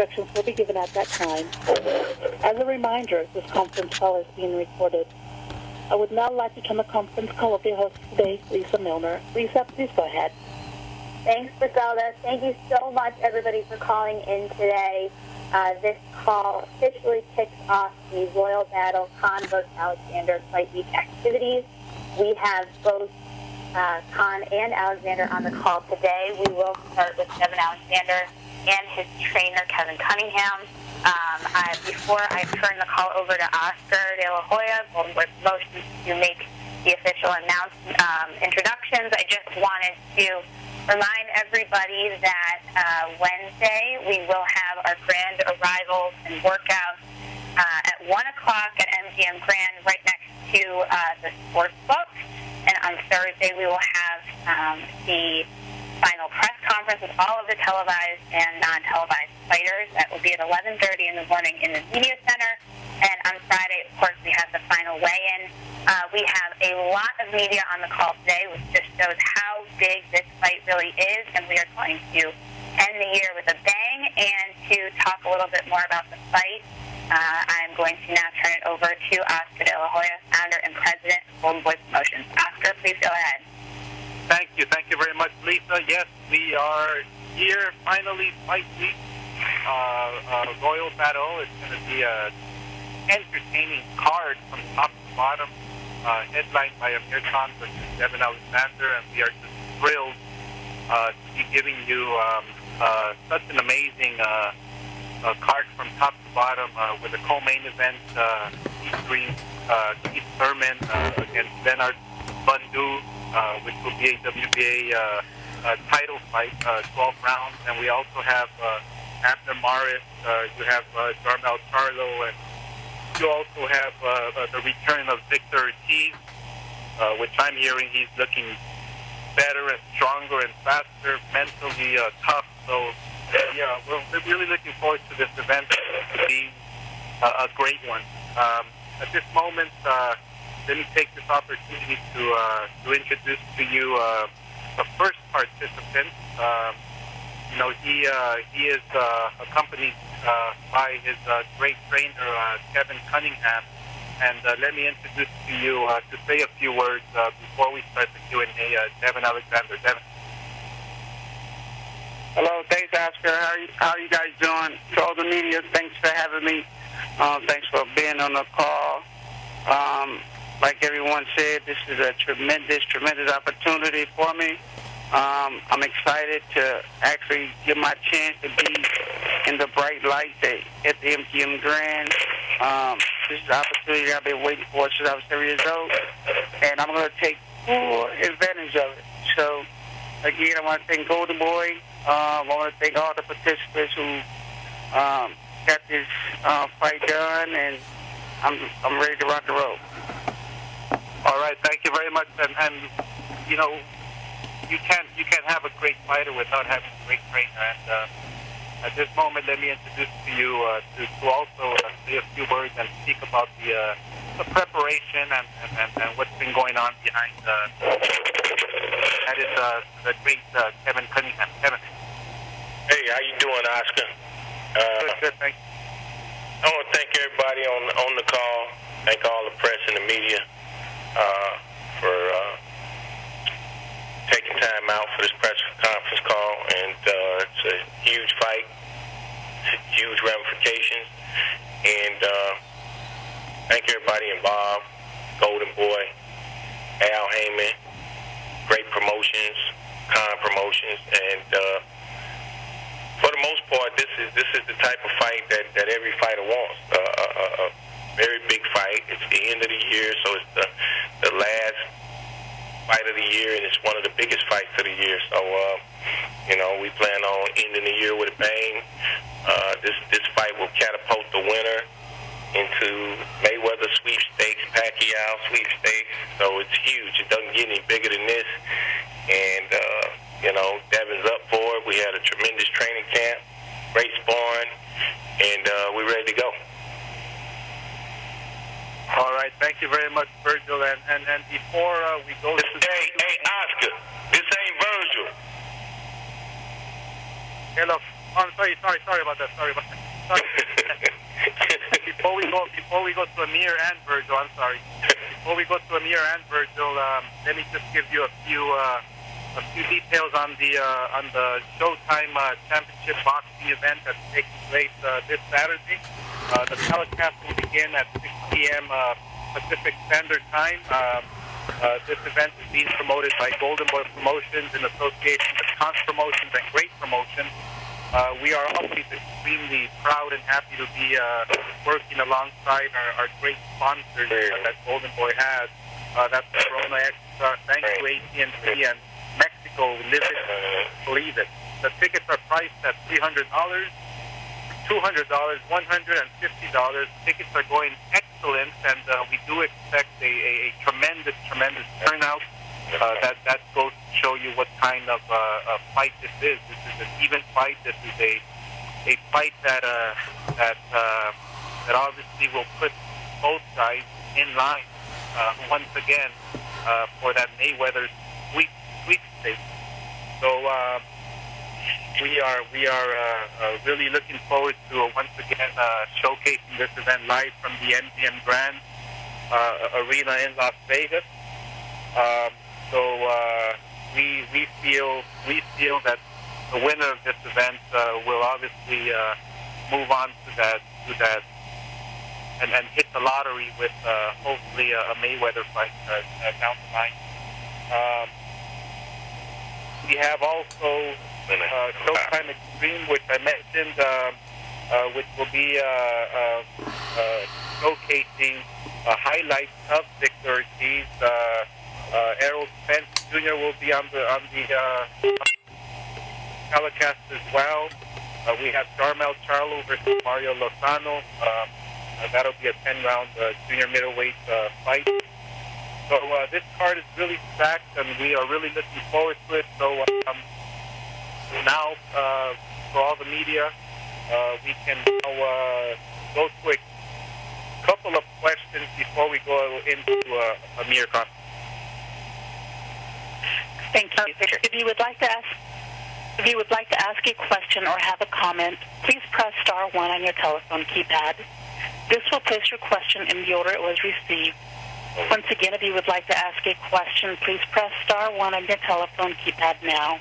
Instructions will be given at that time. As a reminder, this conference call is being recorded. I would now like to turn the conference call over to your host today, Lisa Milner. Lisa, please go ahead. Thanks, Griselda. Thank you so much, everybody, for calling in today. This call officially kicks off the Royal Battle Khan vs. Alexander Fight Week activities. We have both Khan and Alexander on the call today. We will start with Devon Alexander and his trainer, Kevin Cunningham. Before I turn the call over to Oscar De La Hoya, Golden Boy Promotions, to make the official introductions, I just wanted to remind everybody that Wednesday we will have our grand arrivals and workouts at 1 o'clock at MGM Grand right next to the sports book. And on Thursday we will have the final press conference with all of the televised and non-televised fighters. That will be at 11:30 in the morning in the Media Center. And on Friday, of course, we have the final weigh-in. We have a lot of media on the call today, which just shows how big this fight really is. And we are going to end the year with a bang. And to talk a little bit more about the fight, I'm going to now turn it over to Oscar De La Hoya, founder and president of Golden Boy Promotions. Oscar, please go ahead. Thank you very much, Lisa. Yes, we are here, finally, fight week. Royal Battle. It's going to be an entertaining card from top to bottom, headlined by Amir Khan versus Devon Alexander, and we are just thrilled to be giving you such an amazing card from top to bottom with a co-main event featuring Keith Thurman against Leonard Bundu, which will be a WBA title fight, 12 rounds. And we also have Abner Maris, you have Darmel Charlo, and you also have the return of Victor Ortiz, which I'm hearing he's looking better and stronger and faster, mentally tough. So, yeah, we're really looking forward to this event to be a great one. At this moment, let me take this opportunity to introduce to you the first participant. He is accompanied by his great trainer, Kevin Cunningham. And let me introduce to you to say a few words before we start the Q&A, Devon Alexander. Devon. Hello, thanks, Oscar. How are you guys doing? To all the media, thanks for having me. Thanks for being on the call. Like everyone said, this is a tremendous opportunity for me. I'm excited to actually get my chance to be in the bright light at the MGM Grand. This is an opportunity I've been waiting for since I was 7 years old, and I'm going to take full advantage of it. So, again, I want to thank Golden Boy. I want to thank all the participants who got this fight done, and I'm ready to rock the road. All right, thank you very much. And you know, you can't have a great fighter without having a great trainer. And at this moment, let me introduce to you to also say a few words and speak about the preparation and what's been going on behind. That is the great Kevin Cunningham. Kevin. Hey, how you doing, Oscar? Good, thank you. I want to thank everybody on the call. Thank all the press and the media for taking time out for this press conference call. And it's a huge fight, huge ramifications. And thank everybody involved, Golden Boy, Al Heyman, great promotions, Khan Promotions, and for the most part, this is the type of fight that every fighter wants. A very big fight. It's the end of the year, so it's the last fight of the year, and it's one of the biggest fights of the year. So, we plan on ending the year with a bang. This fight will catapult the winner into Mayweather sweepstakes, Pacquiao sweepstakes. So it's huge. It doesn't get any bigger than this. And Devon's up for it. We had a tremendous training camp, great sparring, and we're ready to go. All right, thank you very much, Virgil. And before we go to... Hey, Oscar, this ain't Virgil. Hey, look, I'm sorry about that. Sorry. Before we go to Amir and Virgil, I'm sorry. Before we go to Amir and Virgil, let me just give you a few details on the Showtime Championship boxing event that's taking place this Saturday. The telecast will begin at 6 p.m. Pacific Standard Time. This event is being promoted by Golden Boy Promotions in association with Cons Promotions and Great Promotions. We are always extremely proud and happy to be working alongside our great sponsors that Golden Boy has. That's Corona Extra, thanks to AT&T and Mexico, live it, believe it. The tickets are priced at $300, $200, $150. Tickets are going excellent, and we do expect a tremendous turnout. That goes to show you what kind of fight this is. This is an even fight. This is a fight that obviously will put both sides in line once again for that Mayweather sweepstakes. So we are really looking forward to once again showcasing this event live from the MGM Grand Arena in Las Vegas. So we feel that the winner of this event will obviously move on to that and hit the lottery with hopefully a Mayweather fight down the line. We have also Showtime Extreme, which I mentioned, which will be showcasing highlights of victories. Errol Spence Jr. will be on the telecast as well. We have Jarmel Charlo versus Mario Lozano. That'll be a 10-round junior middleweight fight. So this card is really stacked, and we are really looking forward to it. So now, for all the media, we can now go to a couple of questions before we go into Amir Khan. Thank you. If you would like to ask a question or have a comment, please press *1 on your telephone keypad. This will place your question in the order it was received. Once again, if you would like to ask a question, please press *1 on your telephone keypad now.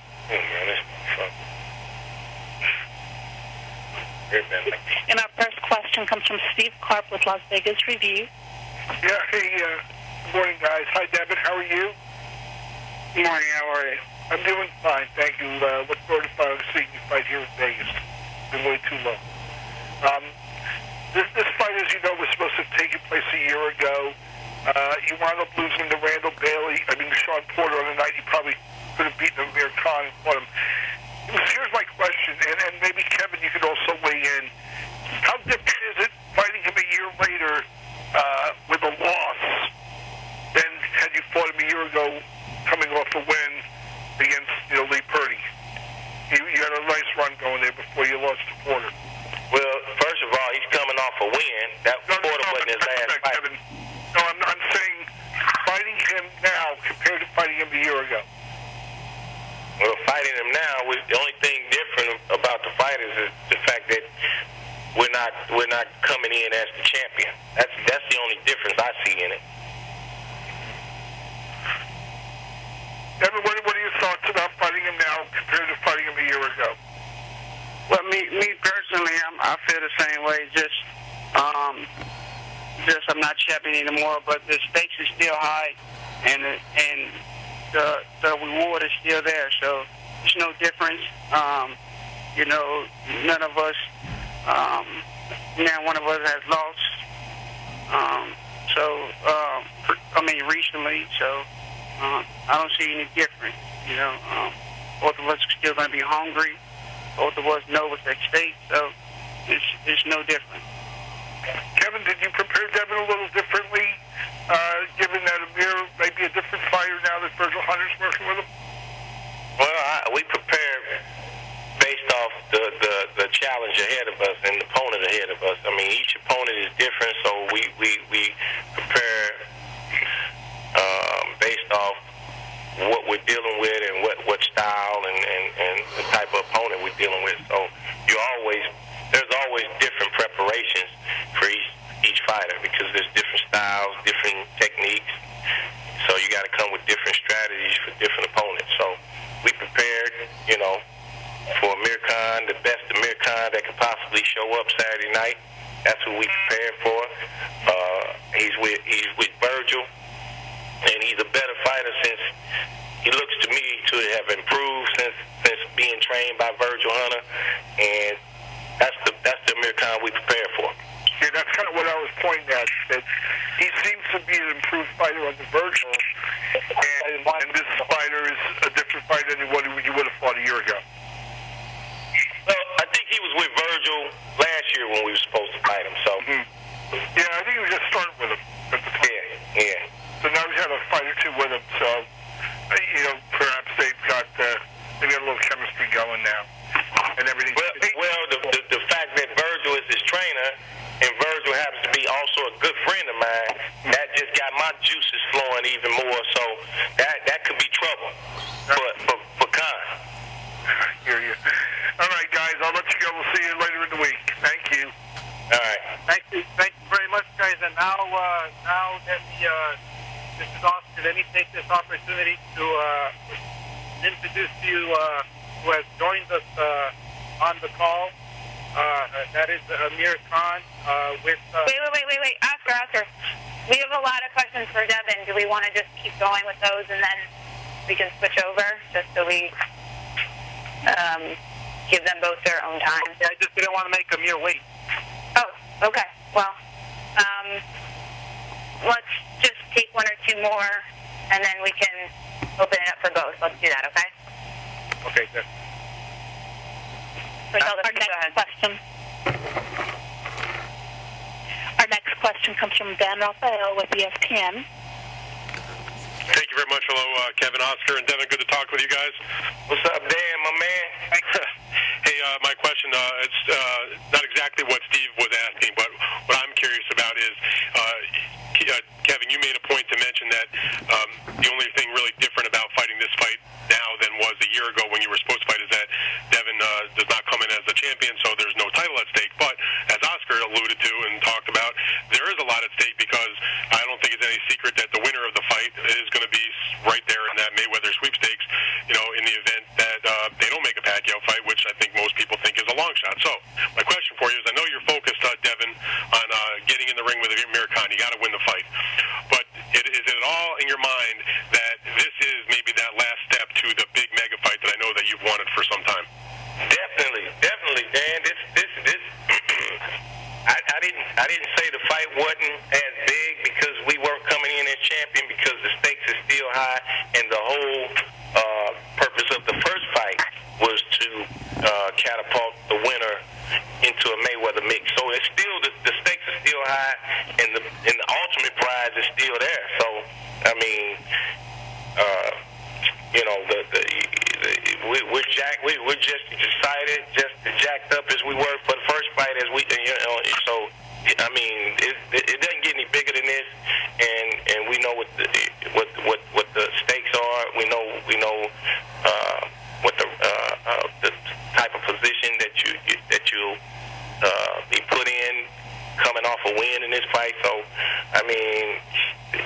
And our first question comes from Steve Karp with Las Vegas Review. Yeah, hey, good morning, guys. Hi, Devon. How are you? Good morning. How are you? I'm doing fine, thank you. Look forward to finally seeing you fight here in Vegas. It's been way too long. This fight, as you know, was supposed to have taken place a year ago. You wound up losing to Sean Porter on the night. You probably could have beaten Amir Khan and fought him. Here's my question, and maybe, Kevin, you could also weigh in. How different is it fighting him a year later with a loss than had you fought him a year ago coming off a win against Lee Purdy? You had a nice run going there before you lost to Porter. Well, first of all, he's coming off a win. Porter wasn't his last fight. Kevin. No, I'm saying fighting him now compared to fighting him a year ago. Well, fighting him now, the only thing different about the fighters is the fact that we're not coming in as the champion. That's the only difference I see in it. Devin, what are your thoughts about fighting him now compared to fighting him a year ago? Well, me personally, I feel the same way. Just I'm not champion anymore, but the stakes is still high, and the reward is still there. So there's no difference. None of us. Now one of us has lost. Recently. So I don't see any difference. Both of us are still going to be hungry. Both of us know what's at stake. So it's no different. Kevin, did you prepare Devin a little differently, given that Amir may be a different fighter now that Virgil Hunter's working with him? Well, we prepared based off the challenge ahead of us and the opponent ahead of us. I mean, each opponent is different, so we prepare based off what we're dealing with and what style and the type of opponent we're dealing with. So possibly show up Saturday night. That's what we prepared for. He's with Virgil, and he's a better fighter since he looks to me to have improved since being trained by Virgil Hunter, and that's the Amir Khan we prepared for. Yeah, that's kind of what I was pointing at. That he seems to be an improved fighter under Virgil, and this fighter is a different fighter than what you would have thought a year ago. Well, I think he was with Virgil last year when we were supposed to fight him. So, yeah, I think he was just starting with him. Yeah. So now he's had a fight or two with him. So, perhaps they've got a little chemistry going now, and everything. Well, the fact that Virgil is his trainer, and Virgil happens to be also a good friend of mine, that just got my juices flowing even more. So that could be trouble for Khan. I hear you. All right, guys, I'll let you go. We'll see you later in the week. Thank you. All right. Thank you very much, guys. And now that this is Oscar, let me take this opportunity to introduce to you who has joined us on the call. That is Amir Khan with... Wait. Oscar. We have a lot of questions for Devon. Do we want to just keep going with those and then we can switch over just so we give them both their own time? Yeah, I just didn't want to make Amir wait. Oh, okay. Well, let's just take one or two more and then we can open it up for both. Let's do that, okay? Okay, good. Our next question comes from Dan Raphael with ESPN. Thank you very much. Hello, Kevin, Oscar, and Devin. Good to talk with you guys. What's up, Dan, my man? Hey, my question, it's not exactly what Steve was asking, but what I'm curious about is, Kevin, you made a point to mention that the only thing really different about fighting this fight now than was a year ago when you were supposed to fight is that Devin does not come in as the champion, so there's no title at stake. But as Oscar alluded to and talked about, there is a lot at stake because I don't think it's any secret that the winner of the fight is going to be right there in that Mayweather sweepstakes, in the event that they don't make a Pacquiao fight, which I think most people think is a long shot. So my question for you is, I know you're focused, Devin, on getting in the ring with Amir Khan. You got to win the fight. But is it at all in your mind that this is maybe that last step to the big mega fight that I know that you've wanted for some time? Definitely, Dan. This. I didn't say the fight wasn't as big because we weren't coming in as champion, because the stakes are still high, and the whole purpose of the first fight was to catapult the winner into a Mayweather mix. So it's still the stakes are still high, and the ultimate prize is still there. So I mean, we're just excited, just as jacked up as we were for the first fight. So I mean, it doesn't get any bigger than this, and we know what the stakes are. We know what the type of position that you'll be put in coming off a win in this fight. So I mean,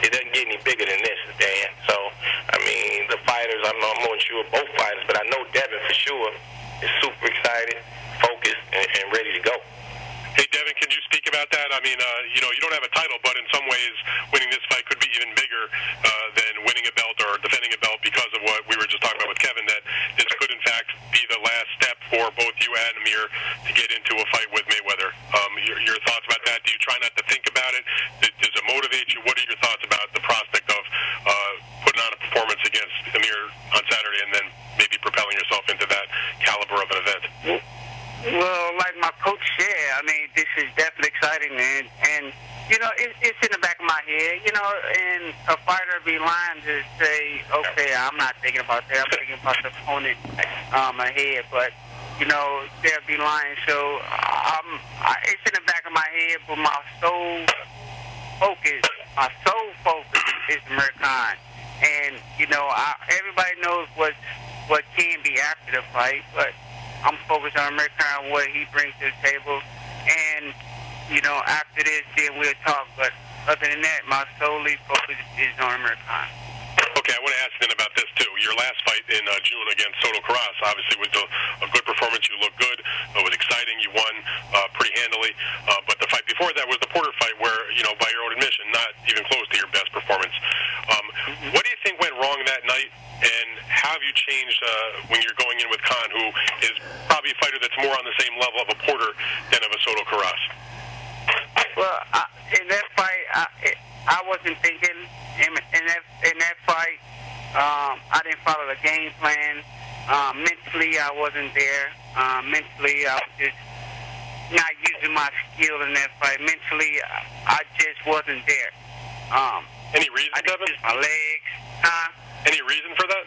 it doesn't get any bigger than this, Dan. So I mean, the fighters, I'm not more sure both fighters, but I know Devin for sure is super excited, focused, and ready to go. Hey, Devin, can you speak about that? I mean, you don't have a title, but in some ways, winning this fight could be even bigger than winning a belt or defending a belt, because of what we were just talking about with Kevin, that this could, in fact, be the last step for both you and Amir to get into a fight with Mayweather. Your thoughts about that? Do you try not to think about it? Does it motivate you? What are your thoughts about the prospect of putting on a performance against Amir on Saturday and then maybe propelling yourself into that caliber of an event? Well, like my coach said, I mean, this is definitely exciting, and it's in the back of my head, and a fighter be lying to say, okay, I'm not thinking about that, I'm thinking about the opponent ahead, but, they'll be lying, so it's in the back of my head, but my sole focus is Amir Khan, and, everybody knows what can be after the fight, but I'm focused on Amir Khan, what he brings to the table, and, after this, then we'll talk. But other than that, my solely focus is on Amir Khan. Okay, I want to ask then about this, too. Your last fight, in June against Soto Carras. Obviously, it was a good performance. You looked good. It was exciting. You won pretty handily. But the fight before that was the Porter fight where, by your own admission, not even close to your best performance. What do you think went wrong that night, and how have you changed when you're going in with Khan, who is probably a fighter that's more on the same level of a Porter than of a Soto Carras? Well, in that fight, I wasn't thinking. In that fight, I didn't follow the game plan. Mentally, I wasn't there. Mentally, I was just not using my skill in that fight. Mentally, I just wasn't there. Any reason, Devon? My legs. Any reason for that?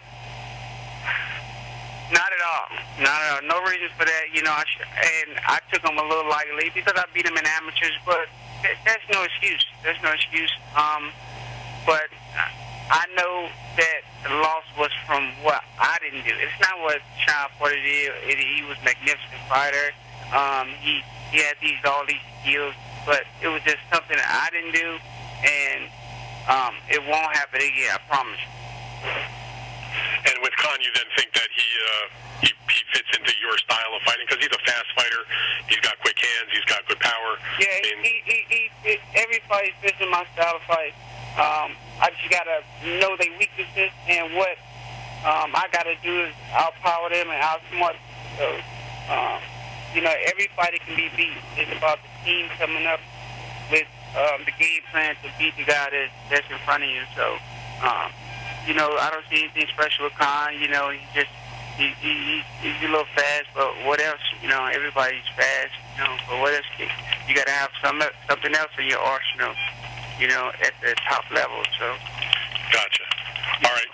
Not at all. Not at all. No reason for that. And I took him a little lightly because I beat him in amateurs, but that's no excuse. There's no excuse. But I know that the loss was from what I didn't do. It's not what Sean Porter did. He was a magnificent fighter. He had all these skills, but it was just something that I didn't do, and it won't happen again, I promise. And with Khan, you then think that he fits into your style of fighting because he's a fast fighter. He's got quick hands. He's got good power. Yeah, every fight fits in my style of fight. I just gotta know their weaknesses, and what I gotta do is outpower them and outsmart. So, every fighter can be beat. It's about the team coming up with the game plan to beat the guy that's in front of you. So, I don't see anything special with Khan. He's a little fast, but what else? Everybody's fast. But what else? You got to have something else in your arsenal. At the top level. So. Gotcha. All right,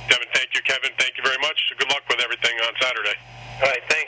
Devon. Thank you, Kevin. Thank you very much. Good luck with everything on Saturday. All right. Thank